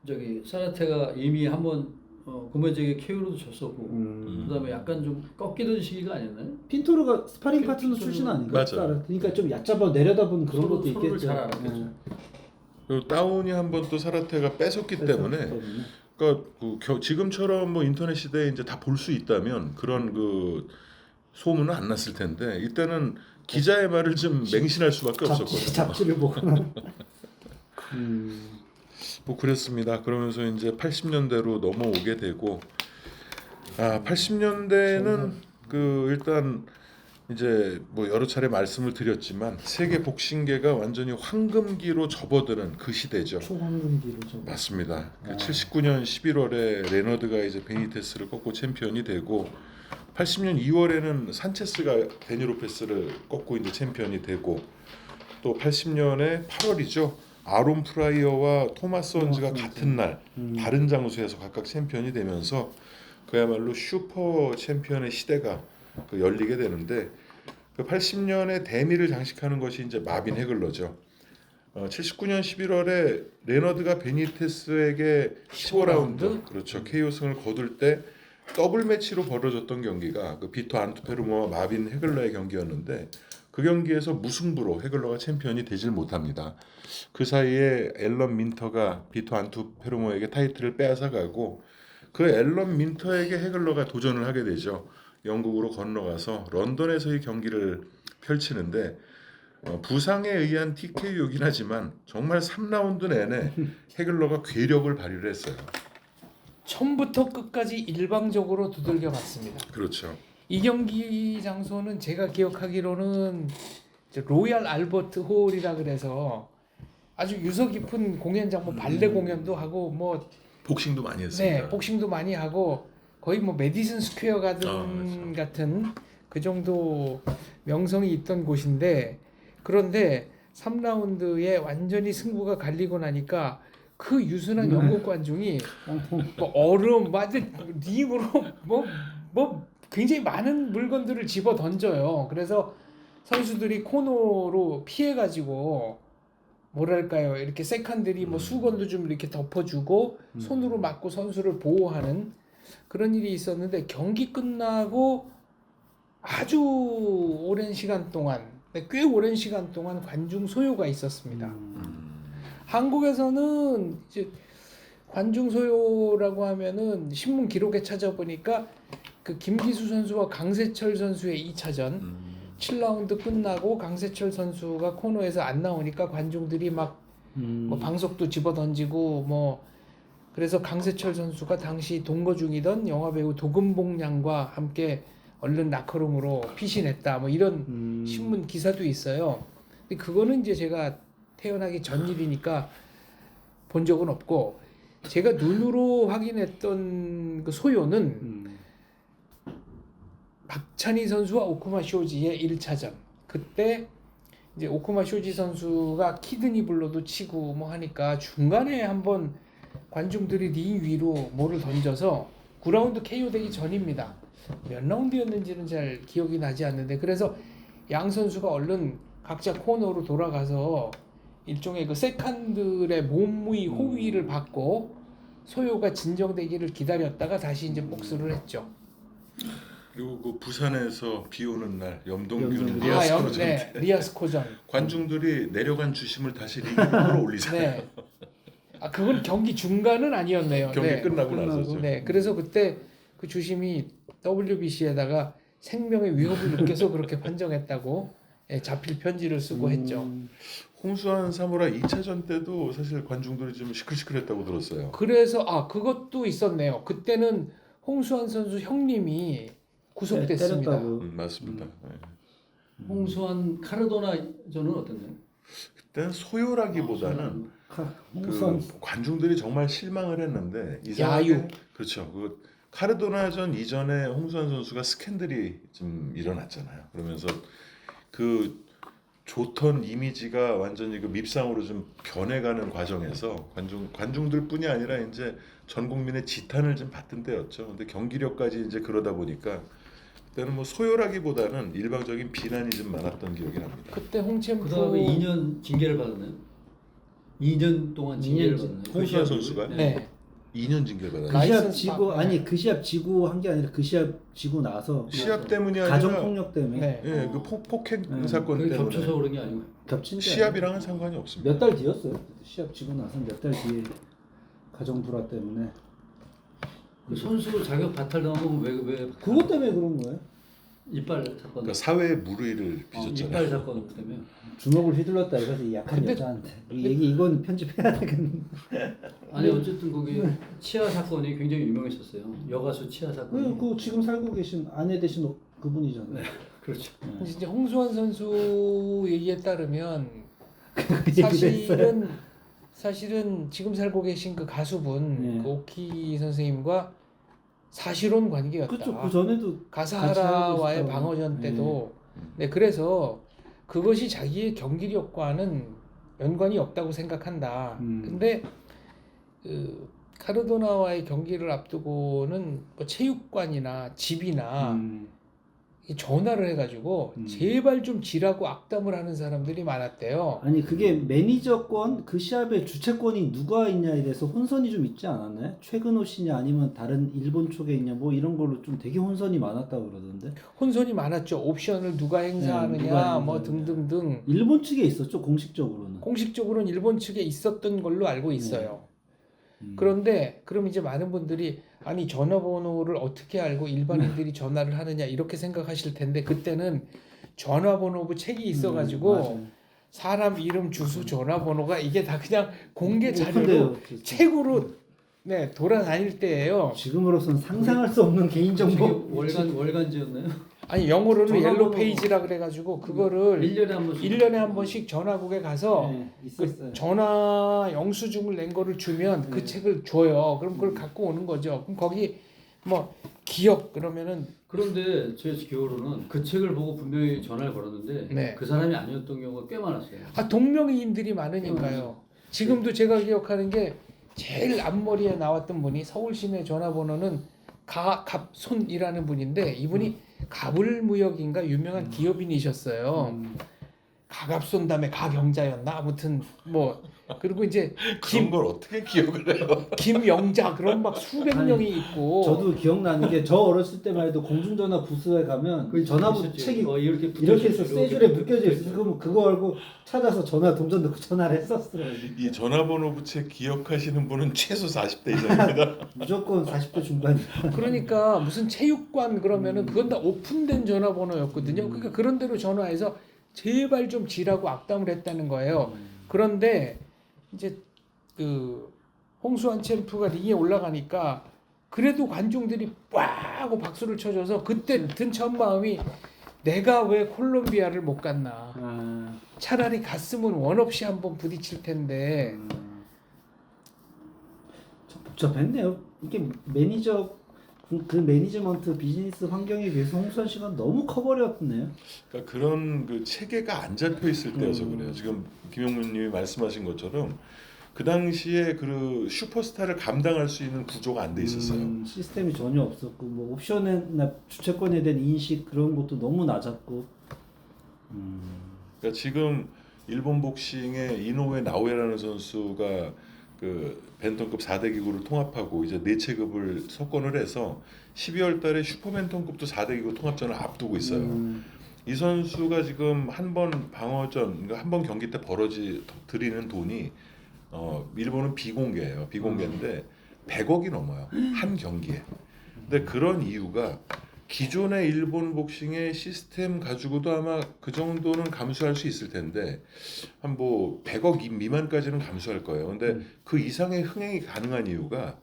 저기 사라테가 이미 한번 고메즈에게 KO로도 졌었고 그다음에 약간 좀 꺾이던 시기가 아니었나요? 핀토르가 스파링 파트너 핀토르- 출신 아닌가? 맞아. 사라테. 그러니까 좀 얕잡아 내려다본 그런 서로- 것도 서로를 있겠죠. 잘 알았겠죠. 그리고 다운이 한번 또 사라테가 뺏었기 때문에 그러니까 지금처럼 뭐 인터넷 시대에 이제 다 볼 수 있다면 그런 그 소문은 안 났을 텐데 이때는 기자의 말을 좀 맹신할 수밖에 없었거든요. 잡지를 보거나. 뭐 그랬습니다. 그러면서 이제 80년대로 넘어오게 되고 80년대는 그 일단 이제 뭐 여러 차례 말씀을 드렸지만 세계 복싱계가 완전히 황금기로 접어드는 그 시대죠. 초황금기로 좀. 맞습니다. 79년 11월에 레너드가 이제 베니테스를 꺾고 챔피언이 되고 80년 2월에는 산체스가 데니 로페스를 꺾고 이제 챔피언이 되고 또 80년에 8월이죠. 아론 프라이어와 토마스 헌즈가 같은 날 다른 장소에서 각각 챔피언이 되면서 그야말로 슈퍼 챔피언의 시대가 열리게 되는데 그 80년에 대미를 장식하는 것이 이제 마빈 해글러죠. 79년 11월에 레너드가 베니테스에게 15라운드 그렇죠 KO승을 거둘 때 더블 매치로 벌어졌던 경기가 그 비토 안투페르모와 마빈 해글러의 경기였는데 그 경기에서 무승부로 해글러가 챔피언이 되질 못합니다. 그 사이에 앨런 민터가 비토 안투페르모에게 타이틀을 빼앗아가고 그 앨런 민터에게 해글러가 도전을 하게 되죠. 영국으로 건너가서 런던에서 이 경기를 펼치는데 부상에 의한 TKO이긴 하지만 정말 3라운드 내내 해글러가 괴력을 발휘를 했어요. 처음부터 끝까지 일방적으로 두들겨 맞습니다. 그렇죠. 이 경기 장소는 제가 기억하기로는 이제 로얄 알버트 홀이라 그래서 아주 유서 깊은 공연장, 뭐 발레 공연도 하고 뭐 복싱도 많이 했습니다. 네, 복싱도 많이 하고 거의 뭐 메디슨 스퀘어 가든 같은 그 정도 명성이 있던 곳인데 그런데 3라운드에 완전히 승부가 갈리고 나니까 그 유순한 영국 관중이 뭐 얼음 완전 링으로 뭐 굉장히 많은 물건들을 집어 던져요. 그래서 선수들이 코너로 피해 가지고 뭐랄까요, 이렇게 세컨들이 뭐 수건도 좀 이렇게 덮어주고 손으로 맞고 선수를 보호하는 그런 일이 있었는데 경기 끝나고 아주 오랜 시간 동안, 꽤 오랜 시간 동안 관중 소요가 있었습니다. 한국에서는 이제 관중 소요라고 하면은 신문 기록에 찾아보니까 그 김기수 선수와 강세철 선수의 2차전 7라운드 끝나고 강세철 선수가 코너에서 안 나오니까 관중들이 막 뭐 방석도 집어 던지고 뭐 그래서 강세철 선수가 당시 동거 중이던 영화배우 도금봉 양과 함께 얼른 라커룸으로 피신했다 뭐 이런 신문 기사도 있어요. 근데 그거는 이제 제가 태어나기 전 일이니까 본 적은 없고 제가 눈으로 확인했던 그 소요는 박찬희 선수와 오쿠마 쇼지의 1차전 그때 이제 오쿠마 쇼지 선수가 키드니 블로도 치고 뭐 하니까 중간에 한번 관중들이 링 위로 뭐를 던져서 9라운드 KO 되기 전입니다. 몇 라운드였는지는 잘 기억이 나지 않는데 그래서 양 선수가 얼른 각자 코너로 돌아가서 일종의 그 세컨들의 몸의 호위를 받고 소요가 진정되기를 기다렸다가 다시 이제 복수를 했죠. 그리고 그 부산에서 비 오는 날 염동균 염동균. 리아스코전 네, 리아스코전. 관중들이 내려간 주심을 다시 링 위로 올리잖아요. 네. 아 그건 경기 중간은 아니었네요. 경기 네. 끝나고 나서죠. 네, 그래서 그때 그 주심이 WBC에다가 생명의 위협을 느껴서 그렇게 판정했다고 자필 편지를 쓰고 했죠. 홍수환 사무라이 2차전 때도 사실 관중들이 좀 시끌시끌했다고 들었어요. 그래서 그것도 있었네요. 그때는 홍수환 선수 형님이 구속됐습니다. 때렸다고. 맞습니다. 네. 홍수환 카르도나 저는 어땠나요? 그때는 소요라기보다는 홍수환 그 관중들이 정말 실망을 했는데 야유. 그렇죠. 그 카르도나전 이전에 홍수환 선수가 스캔들이 좀 일어났잖아요. 그러면서 그 좋던 이미지가 완전히 그 밉상으로 좀 변해가는 과정에서 관중들뿐이 아니라 이제 전 국민의 지탄을 좀 받던 때였죠. 근데 경기력까지 이제 그러다 보니까 그때는 뭐 소요라기보다는 일방적인 비난이 좀 많았던 기억이 납니다. 그때 홍챔프 그 다음에 2년 징계를 받았나요? 2년 동안 징계를 2년 받았나요? 홍수환 선수가 네. 2년 징계를 받았어요. 그 라이센스 시합 지고 바- 아니 그 시합 지고 한 게 아니라 그 시합 지고 나서 시합 때문이 아니라 가정 폭력 때문에 네. 예, 그 폭행 네. 사건 그게 때문에 겹쳐서 그런 게 아니고 겹친 게 시합이랑은 상관이 없습니다. 몇 달 뒤였어요. 시합 지고 나서 몇 달 뒤에 가정 불화 때문에 그 선수 자격 바탈당하면 왜 그것 때문에 그런 거예요. 이빨 사건 그러니까 사회의 물의를 빚었잖아요. 이빨 사건 때문에 주먹을 휘둘렀다 이거서 이 약한 근데- 여자한테 이 얘기 이건 편집해야 되겠네. 아니 어쨌든 거기 치아 사건이 굉장히 유명했었어요. 여가수 치아 사건. 그 지금 살고 계신 아내 되신 그분이잖아요. 그렇죠. 이제 홍수환 선수 얘기에 따르면 얘기를 사실은 지금 살고 계신 그 가수분 네. 그 오키 선생님과 사실혼 관계였다. 그렇죠. 그 전에도 가사하라와의 있었다고. 방어전 때도 네, 그래서 그것이 자기의 경기력과는 연관이 없다고 생각한다. 근데 그 카르도나와의 경기를 앞두고는 뭐 체육관이나 집이나 이 전화를 해가지고 제발 좀 지라고 악담을 하는 사람들이 많았대요. 아니 그게 매니저권 그 시합의 주최권이 누가 있냐에 대해서 혼선이 좀 있지 않았나요? 최근호 씨냐 아니면 다른 일본 쪽에 있냐 뭐 이런 걸로 좀 되게 혼선이 많았다고 그러던데. 혼선이 많았죠. 옵션을 누가 행사하느냐 누가 뭐 행사하느냐. 등등등. 일본 측에 있었죠 공식적으로는. 공식적으로는 일본 측에 있었던 걸로 알고 있어요. 그런데 그럼 이제 많은 분들이 아니 전화번호를 어떻게 알고 일반인들이 전화를 하느냐 이렇게 생각하실 텐데 그때는 전화번호부 책이 있어가지고 맞아요. 사람 이름 주소 전화번호가 이게 다 그냥 공개 자료로 근데요, 책으로 네 돌아다닐 때예요. 지금으로서는 상상할 수 없는 개인정보. 월간지였나요? 아니 영어로는 전화번호. 옐로 페이지라 그래가지고 그거를 1년에 한 번씩 1년에 한 번씩 전화국에 가서 네, 그 있었어요. 전화 영수증을 낸 거를 주면 그 네. 책을 줘요. 그럼 그걸 갖고 오는 거죠. 그럼 거기 뭐 기억 그러면은 그런데 제 기억으로는 그 책을 보고 분명히 전화를 걸었는데 네. 그 사람이 아니었던 경우가 꽤 많았어요. 동명이인들이 많으니까요. 지금도 제가 기억하는 게 제일 앞머리에 나왔던 분이 서울시내 전화번호는 갑손이라는 분인데 이분이 가불무역인가 유명한 기업인이셨어요. 가갑손 다음에 가경자였나 아무튼 뭐 그리고 이제 그런 걸 어떻게 기억을 해요? 김영자 그런 막 수백 아니, 명이 있고 저도 기억나는 게 저 어렸을 때만 해도 공중전화 부스에 가면 그 전화부 있었지. 책이 이렇게 해서 세 줄에 묶여져 있어. 그럼 그거 알고 찾아서 전화 동전 넣고 전화를 했었어요. 이 전화번호 부채 기억하시는 분은 최소 40대 이상입니다. 무조건 40대 중반이야. 그러니까 무슨 체육관 그러면은 그건 다 오픈된 전화번호였거든요. 그러니까 그런 데로 전화해서 제발 좀 지라고 악담을 했다는 거예요. 그런데 이제 그 홍수환 챔프가 링에 올라가니까 그래도 관중들이 와 하고 박수를 쳐줘서 그때 든 첫 마음이 내가 왜 콜롬비아를 못 갔나. 차라리 갔으면 원 없이 한번 부딪힐 텐데. 참 복잡했네요. 이게 그 매니지먼트 비즈니스 환경에 비해서 홍수환 씨가 너무 커버렸네요. 그러니까 그런 그 체계가 안 잡혀 있을 때여서 그래요. 지금 김용문님이 말씀하신 것처럼 그 당시에 그 슈퍼스타를 감당할 수 있는 구조가 안 돼 있었어요. 시스템이 전혀 없었고 뭐 옵션이나 주체권에 대한 인식 그런 것도 너무 낮았고. 그러니까 지금 일본 복싱의 이노우에 나오에라는 선수가 그 벤턴급 4대 기구를 통합하고 이제 4체급을 석권을 해서 12월 달에 슈퍼벤턴급도 4대 기구 통합전을 앞두고 있어요. 이 선수가 지금 한 번 방어전, 그러니까 한 번 경기 때 드리는 돈이 일본은 비공개예요. 비공개인데 100억이 넘어요. 한 경기에. 근데 그런 이유가 기존의 일본 복싱의 시스템 가지고도 아마 그 정도는 감수할 수 있을 텐데 한 뭐 100억 미만까지는 감수할 거예요. 근데 그 이상의 흥행이 가능한 이유가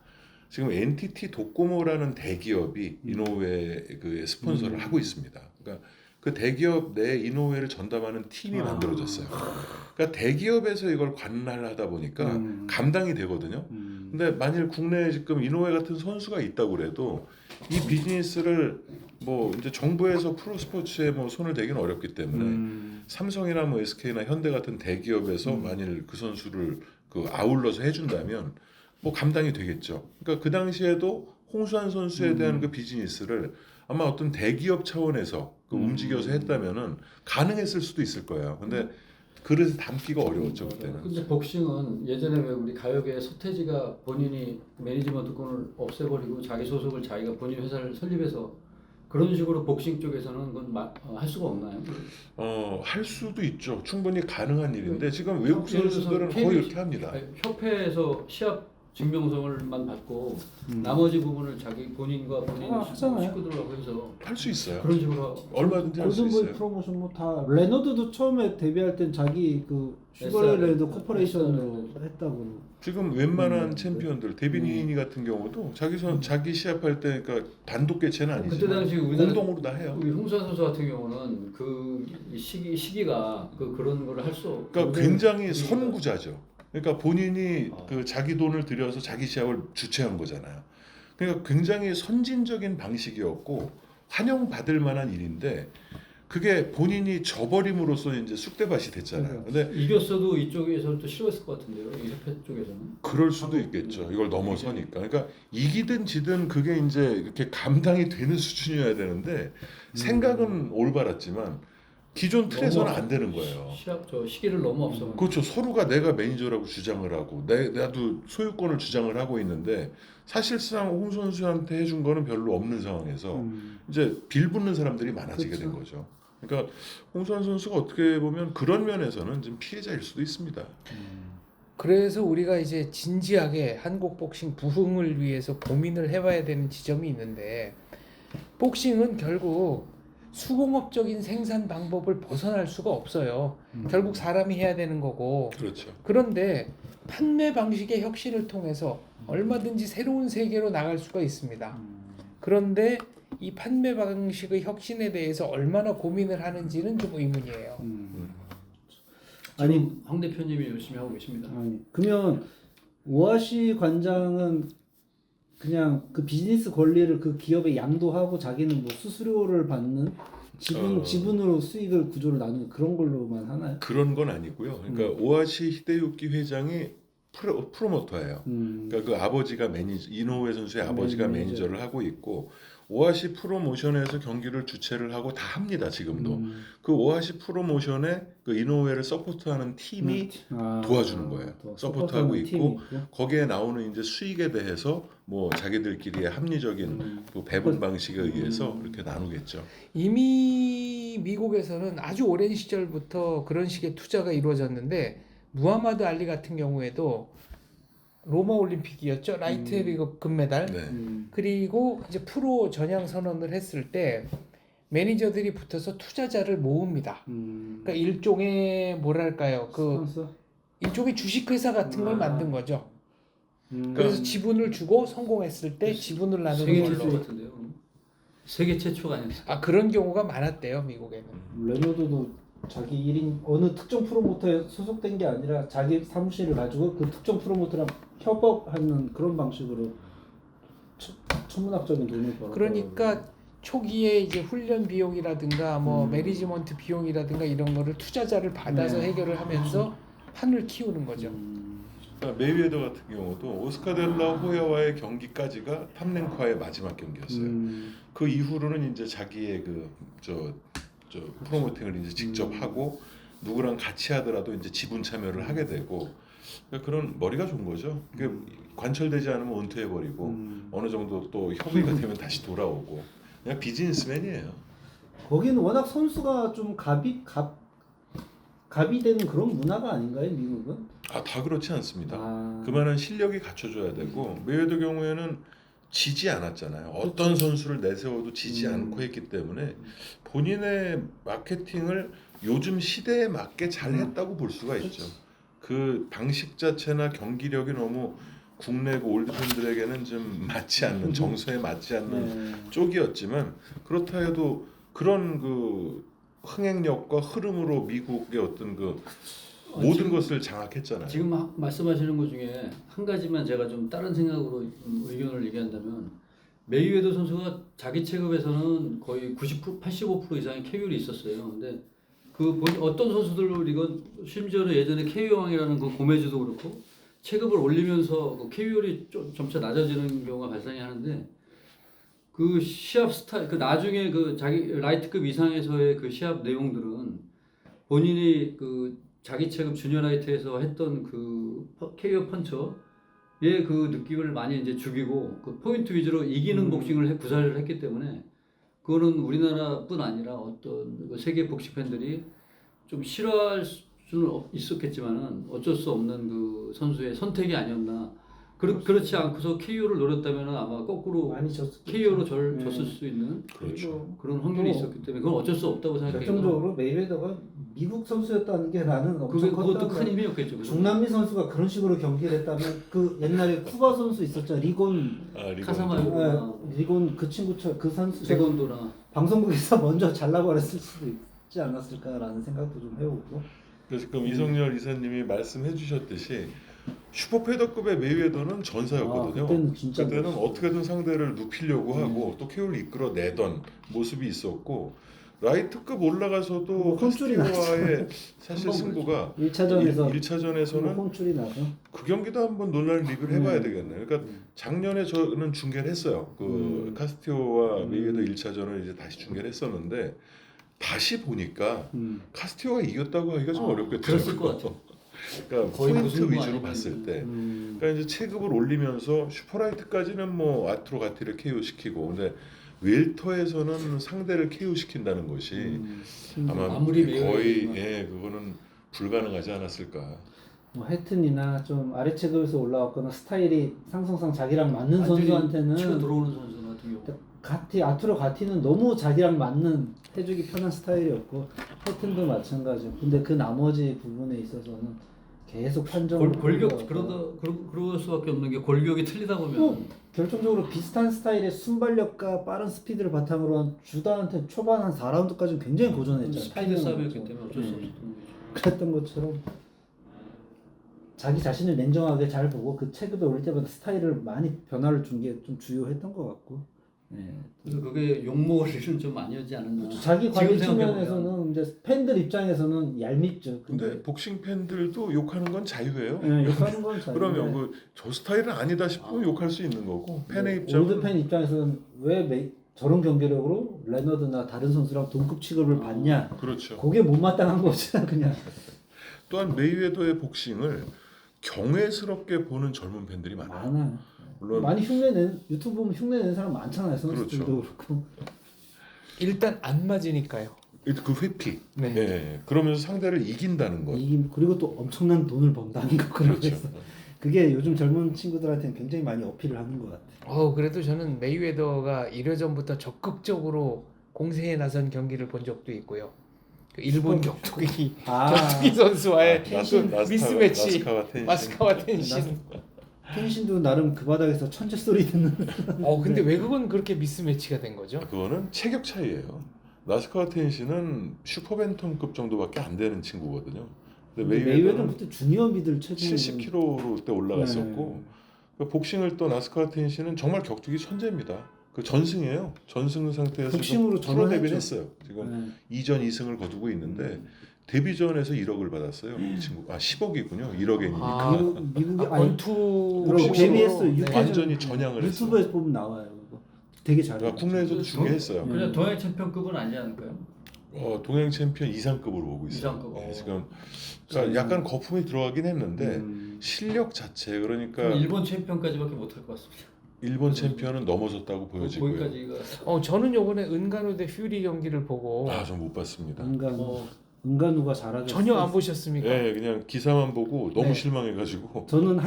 지금 NTT 도코모라는 대기업이 이노우에 그 스폰서를 하고 있습니다. 그러니까 그 대기업 내 이노우에를 전담하는 팀이 만들어졌어요. 그러니까 대기업에서 이걸 관할하다 보니까 감당이 되거든요. 근데 만일 국내에 지금 이노우에 같은 선수가 있다고 그래도 이 비즈니스를 뭐 이제 정부에서 프로스포츠에 뭐 손을 대기는 어렵기 때문에 삼성이나 뭐 SK나 현대 같은 대기업에서 만일 그 선수를 그 아울러서 해준다면 뭐 감당이 되겠죠. 그러니까 그 당시에도 홍수환 선수에 대한 그 비즈니스를 아마 어떤 대기업 차원에서 그 움직여서 했다면은 가능했을 수도 있을 거예요. 근데 그래서 담기가 어려웠죠 그때는. 근데 복싱은 예전에 왜 우리 가요계 서태지가 본인이 매니지먼트권을 없애버리고 자기 소속을 자기가 본인 회사를 설립해서 그런 식으로 복싱 쪽에서는 그건 할 수가 없나요? 할 수도 있죠. 충분히 가능한 일인데 지금 외국 선수들은 거의 이렇게 합니다. 협회에서 시합 증명서를만 받고 나머지 부분을 자기 본인과 본인 하잖아요. 식구들하고 해서 할 수 있어요. 그런 식으로 얼마든지 할 수 골든보이 있어요. 프로모션 뭐 다 레너드도 처음에 데뷔할 땐 자기 그 슈거레드 코퍼레이션으로 했다고. 지금 웬만한 챔피언들 데빈 같은 경우도 자기 시합할 때 그러니까 단독 개최는 그때 아니지만 당시 우리나라 공동으로 다 해요. 우리 홍수환 선수 같은 경우는 그 시기가 그런 걸 할 수. 그러니까 굉장히 선구자죠. 그러니까 본인이 그 자기 돈을 들여서 자기 시합을 주최한 거잖아요. 그러니까 굉장히 선진적인 방식이었고 환영받을 만한 일인데 그게 본인이 져버림으로써 이제 쑥대밭이 됐잖아요. 근데 이겼어도 이쪽에서는 또 싫어했을 것 같은데요. 이 협회 쪽에서는. 그럴 수도 있겠죠. 이걸 넘어서니까. 그러니까 이기든 지든 그게 이제 이렇게 감당이 되는 수준이어야 되는데 생각은 올바랐지만 기존 틀에서는 안 되는 거예요. 시기를 너무 앞서. 그렇죠. 서로가 내가 매니저라고 주장을 하고 나도 소유권을 주장을 하고 있는데 사실상 홍 선수한테 해준 거는 별로 없는 상황에서 이제 빌붙는 사람들이 많아지게 된 거죠. 그러니까 홍수환 선수가 어떻게 보면 그런 면에서는 좀 피해자일 수도 있습니다. 그래서 우리가 이제 진지하게 한국 복싱 부흥을 위해서 고민을 해봐야 되는 지점이 있는데 복싱은 결국 수공업적인 생산 방법을 벗어날 수가 없어요. 결국 사람이 해야 되는 거고. 그렇죠. 그런데 판매 방식의 혁신을 통해서 얼마든지 새로운 세계로 나갈 수가 있습니다. 그런데 이 판매 방식의 혁신에 대해서 얼마나 고민을 하는지는 좀 의문이에요. 아니 황 대표님이 열심히 하고 계십니다. 그러면 오아시 관장은 그냥 그 비즈니스 권리를 그 기업에 양도하고 자기는 뭐 수수료를 받는 지분으로 수익을 구조를 나누는 그런 걸로만 하나요? 그런 건 아니고요. 그러니까 오아시 히데유키 회장이 프로모터예요. 그러니까 그 아버지가 이노우에 선수의 아버지가 매니저. 매니저를 하고 있고 오아시 프로모션에서 경기를 주최를 하고 다 합니다. 지금도 그 오아시 프로모션에 그 이노우에를 서포트하는 팀이 도와주는 거예요. 서포트하고 있고 거기에 나오는 이제 수익에 대해서 뭐 자기들끼리의 합리적인 그 배분 방식에 의해서 이렇게 나누겠죠. 이미 미국에서는 아주 오랜 시절부터 그런 식의 투자가 이루어졌는데 무하마드 알리 같은 경우에도 로마 올림픽이었죠. 라이트 헤비급 금메달. 네. 그리고 이제 프로 전향 선언을 했을 때 매니저들이 붙어서 투자자를 모읍니다. 그러니까 일종의 뭐랄까요? 그 일종의 주식회사 같은 걸 만든 거죠. 그래서 지분을 주고 성공했을 때 지분을 나누는 세계 걸로. 최초 같은데요. 세계 최초가 아니었어요. 아 그런 경우가 많았대요 미국에는. 레노드도 자기 1인 어느 특정 프로모터에 소속된 게 아니라 자기 사무실을 가지고 그 특정 프로모터랑 협업하는 그런 방식으로 천문학적인 돈을 벌었다. 그러니까 초기에 이제 훈련 비용이라든가 뭐 매니지먼트 비용이라든가 이런 거를 투자자를 받아서 네. 해결을 하면서 판을 키우는 거죠. 그러니까 메이웨더 같은 경우도 오스카 델라 호야와의 경기까지가 탐랭카의 마지막 경기였어요. 그 이후로는 이제 자기의 저 프로모팅을 이제 직접 하고 누구랑 같이 하더라도 이제 지분 참여를 하게 되고 그러니까 그런 머리가 좋은 거죠. 관철되지 않으면 은퇴해 버리고 어느 정도 또 협의가 되면 다시 돌아오고 그냥 비즈니스맨이에요. 거기는 워낙 선수가 좀 갑이 되는 그런 문화가 아닌가요, 미국은? 다 그렇지 않습니다. 그만한 실력이 갖춰져야 되고 메이웨더 경우에는 지지 않았잖아요. 어떤 선수를 내세워도 지지 않고 했기 때문에 본인의 마케팅을 요즘 시대에 맞게 잘 했다고 볼 수가 있죠. 그 방식 자체나 경기력이 너무 국내고 올드 팬들에게는 좀 맞지 않는 정서에 맞지 않는 쪽이었지만 그렇다 해도 그런 그 흥행력과 흐름으로 미국의 어떤 그 모든 것을 장악했잖아요. 지금 말씀하시는 것 중에 한 가지만 제가 좀 다른 생각으로 의견을 얘기한다면 메이웨더 선수가 자기 체급에서는 거의 90%, 85% 이상의 KO율이 있었어요. 근데 어떤 선수들로 이건 심지어는 예전에 KO 왕이라는 그 고메즈도 그렇고 체급을 올리면서 그 KO율이 좀 점차 낮아지는 경우가 발생이 하는데 그 시합 스타일 그 나중에 그 자기 라이트급 이상에서의 그 시합 내용들은 본인이 그 자기 체급 주니어 라이트에서 했던 그 KO 펀처의 그 느낌을 많이 이제 죽이고 그 포인트 위주로 이기는 복싱을 구사를 했기 때문에 그거는 우리나라뿐 아니라 어떤 그 세계 복싱 팬들이 좀 싫어할 수는 있었겠지만은 어쩔 수 없는 그 선수의 선택이 아니었나. 그렇지 않고서 KO를 노렸다면 아마 거꾸로 많이 KO로 졌을 수 있는 그렇죠. 그런 확률이 있었기 때문에 그건 어쩔 수 없다고 생각해요. 결정적으로 메이웨더가 미국 선수였다는 게 나는 엄청 그것도 큰 힘이었겠죠. 중남미 선수가 그런 식으로 경기를 했다면 그 옛날에 쿠바 선수 있었죠. 리곤 카사마요. 리곤 그 친구처럼 그 선수 세곤도나 방송국에서 먼저 잘라버렸을 수도 있지 않았을까라는 생각도 좀 해보고. 그래서 그럼 이성열 이사님이 말씀해 주셨듯이 슈퍼패더급의 메이웨더는 전사였거든요. 그때는 어떻게든 상대를 눕히려고 하고 또 KO를 이끌어내던 모습이 있었고 라이트급 올라가서도 카스티오와의 사실 승부가 1차전에서는 홈출이 나서 그 경기도 한번 논란을 리뷰를 해봐야 되겠네요. 그러니까 작년에 저는 중계를 했어요. 그 카스티오와 메이웨더 1차전을 이제 다시 중계를 했었는데 다시 보니까 카스티오가 이겼다고 하기가 좀 어렵겠더라고요. 그랬을 것 같아요. 그러니까 포인트 위주로 봤을 때, 그러니까 이제 체급을 올리면서 슈퍼라이트까지는 뭐 아트로가티를 KO 시키고, 근데 웰터에서는 상대를 KO 시킨다는 것이 아마 아무리 거의 그거는 불가능하지 않았을까. 뭐 해튼이나 좀 아래 체급에서 올라왔거나 스타일이 상성상 자기랑 맞는 선수한테는 치고 들어오는 선수 같은 경우 아투로 가티는 너무 자기랑 맞는 해주기 편한 스타일이었고 해튼도 마찬가지고 근데 그 나머지 부분에 있어서는 계속 판정을 골격 그럴 수밖에 없는 게 골격이 틀리다 보면 결정적으로 비슷한 스타일의 순발력과 빠른 스피드를 바탕으로 한 주다한테 초반 한 4라운드까지는 굉장히 고전했잖아요. 스피드 싸움이었기 때문에 어쩔 수 없었던 거죠. 그랬던 것처럼 자기 자신을 냉정하게 잘 보고 그 체급에 오를 때마다 스타일을 많이 변화를 준 게 좀 주요했던 것 같고 그래서 그게 욕먹을 좀 아니었지 않았나. 자기 관리 지금 생각해보면. 측면에서는 이제 팬들 입장에서는 얄밉죠. 근데 복싱 팬들도 욕하는 건 자유예요. 욕하는 건 잘. 그러면 저 스타일은 아니다 싶으면 욕할 수 있는 거고 팬의 입장은 올드 팬 입장에서는 왜 저런 경기력으로 레너드나 다른 선수랑 동급 취급을 받냐? 그렇죠. 그게 못마땅한 거지 그냥. 또한 메이웨더의 복싱을 경외스럽게 보는 젊은 팬들이 많아요. 많아. 물론 많이 흉내낸 유튜브 보면 흉내내는 사람 많잖아요. 선수들도 그렇죠. 그렇고. 일단 안 맞으니까요. 그 회피. 네. 예. 그러면서 상대를 이긴다는 것. 그리고 또 엄청난 돈을 번다는 거 그렇죠. 그래서 그게 요즘 젊은 친구들한테는 굉장히 많이 어필을 하는 것 같아요. 그래도 저는 메이웨더가 1회 전부터 적극적으로 공세에 나선 경기를 본 적도 있고요. 그 일본 격투기 선수와의 그 미스매치 마스카와 텐신. 텐신도 나름 그 바닥에서 천재 소리 듣는. 근데 왜 그건 그렇게 미스매치가 된 거죠? 그거는 체격 차이예요. 나스카와 텐신은 슈퍼벤텀급 정도밖에 안 되는 친구거든요. 근데 메이웨더는 그때 주니어 미들 체중 70kg로 그때 올라갔었고 그 복싱을 또 나스카와 텐신은 정말 격투기 천재입니다. 그 전승이에요. 전승 상태에서 복싱으로 지금 프로 데뷔를 전환했죠. 했어요. 지금 2전 2승을 거두고 있는데 데뷔전에서 1억을 받았어요. 이 친구 10억이군요. 1억엔이니까. 미국이 권투 데뷔했어요. 네. 완전히 전향을 했어요. 유튜브에서 보면 나와요. 그거. 되게 잘해요. 그러니까 국내에서도 중계했어요. 그냥 동양 챔피언급은 아니지 않을까요? 동행 챔피언 이상급으로 보고 있어요. 이상급. 지금 그러니까 약간 거품이 들어가긴 했는데 실력 자체 그러니까 일본 챔피언까지밖에 못할 것 같습니다. 일본 챔피언은 넘어섰다고 보여지고요. 거기까지가. 저는 요번에 은간우 대 퓨리 경기를 보고 전 못 봤습니다. 은간우가 잘하죠. 전혀 안 보셨습니까? 네, 그냥 기사만 보고 너무 네. 실망해가지고 저는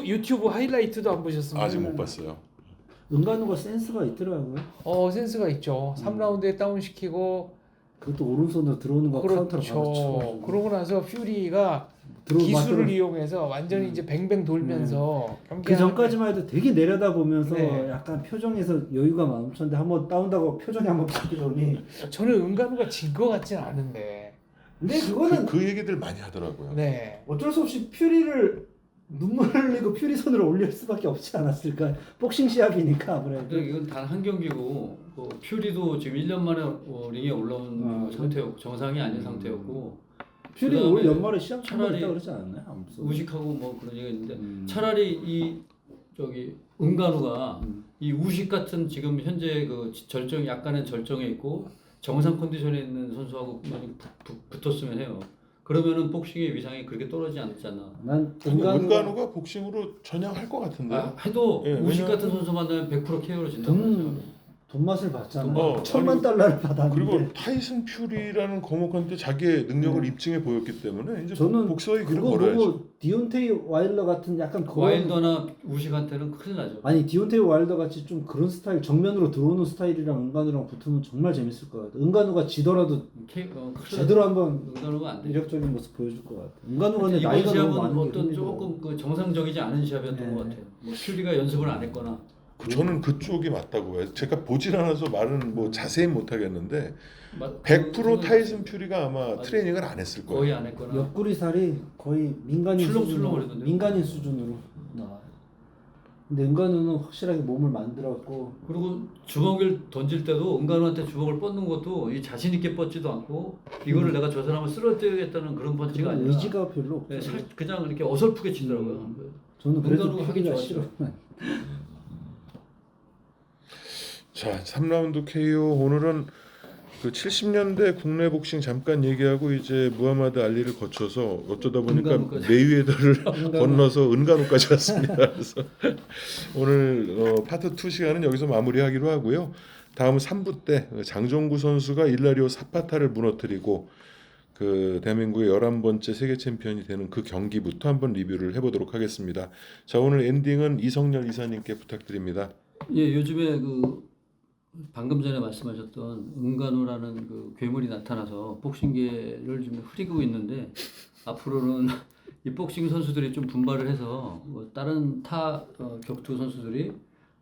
유튜브 하이라이트도 안 보셨습니까? 아직 못 봤어요. 은간우가 센스가 있더라고요. 센스가 있죠. 3라운드에 다운시키고 그것도 오른손으로 들어오는 거 카운터로 그렇죠. 받아쳐. 그러고 나서 퓨리가 기술을 이용해서 완전히 이제 뱅뱅 돌면서 그 전까지만 해도 되게 내려다보면서 네. 약간 표정에서 여유가 많으셨는데 한번 다운다고 표정이 한번 바뀌더니 저는 은간우가 진 것 같진 않은데. 근데 그거는 그 얘기들 많이 하더라고요. 네. 어쩔 수 없이 퓨리를 눈물을 흘리고 퓨리 손으로 올릴 수밖에 없지 않았을까. 복싱 시합이니까 아무래도. 이건 단 한 경기고 퓨리도 지금 1년 만에 링에 올라온 상태였고 정상이 아닌 상태였고 퓨리 올 그다음에 연말에 시합 차라리 있다 그러지 않았나요? 아무튼. 우식하고 뭐 그런 얘기가 있는데 차라리 이 은간우가 이 우식 같은 지금 현재 그 절정 약간의 절정에 있고 정상 컨디션에 있는 선수하고 많이 붙었으면 해요. 그러면은 복싱의 위상이 그렇게 떨어지지 않았잖아. 난 은간우가 복싱으로 전향할 것 같은데요. 해도 예, 우식 같은 왜냐하면 선수 만나면 100% KO로 진다고 돈 맛을 봤잖아. 돈, 1,000만 달러를 받았는데. 그리고 타이슨 퓨리라는 거목한테 자기의 능력을 입증해 보였기 때문에 이제 저는 복서의 길을 그거 걸어야죠. 보고 디온테이 와일더 같은 약간 그런 와일더나 우식한테는 큰일 나죠. 아니 디온테이 와일더 같이 좀 그런 스타일 정면으로 들어오는 스타일이랑 은간우랑 붙으면 정말 재밌을 것 같아. 은간우가 지더라도 제대로 한번 은간우가 안 돼. 이력적인 모습 보여줄 것 같아. 은간우가 근데 이번 나이가 시합은 너무 많은 게 어떤 힘들어. 조금 그 정상적이지 않은 시합이었던 것 같아요. 뭐 퓨리가 연습을 안 했거나. 저는 그쪽이 맞다고 해요. 제가 보질 않아서 말은 뭐 자세히 못 하겠는데 100% 그 타이슨 퓨리가 아마 트레이닝을 안 했을 거예요. 거의 안 했거나. 옆구리 살이 거의 민간인 출렁출렁거리던데요. 민간인 수준으로 나와요. 근데 은간우는 확실하게 몸을 만들었고 그리고 주먹을 던질 때도 은간우한테 주먹을 뻗는 것도 이 자신 있게 뻗지도 않고 이거를 내가 저 사람을 쓰러뜨리겠다는 그런 펀치가 그런 아니라 의지가 별로 없어요. 그냥 이렇게 어설프게 치더라고요. 저는 그래도 은간우가 하기 퓨리가 좋았죠. 싫어. 자, 3라운드 KO 오늘은 그 70년대 국내 복싱 잠깐 얘기하고 이제 무하마드 알리를 거쳐서 어쩌다 보니까 은간우까지. 메이웨더를 건너서 은간우까지 왔습니다. 그래서 오늘 파트 2 시간은 여기서 마무리하기로 하고요. 다음 3부 때 장정구 선수가 일라리오 사파타를 무너뜨리고 그 대한민국의 11번째 세계 챔피언이 되는 그 경기부터 한번 리뷰를 해보도록 하겠습니다. 자, 오늘 엔딩은 이성열 이사님께 부탁드립니다. 예, 요즘에 그 방금 전에 말씀하셨던 은간우라는 그 괴물이 나타나서 복싱계를 좀 흐리고 있는데 앞으로는 이 복싱 선수들이 좀 분발을 해서 뭐 다른 격투 선수들이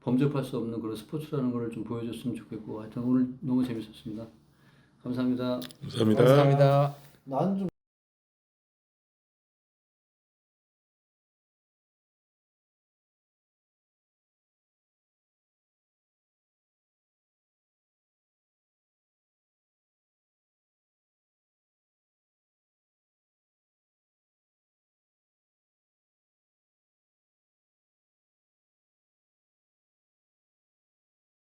범접할 수 없는 그런 스포츠라는 걸 좀 보여줬으면 좋겠고 하여튼 오늘 너무 재밌었습니다. 감사합니다. 감사합니다. 감사합니다. 난 좀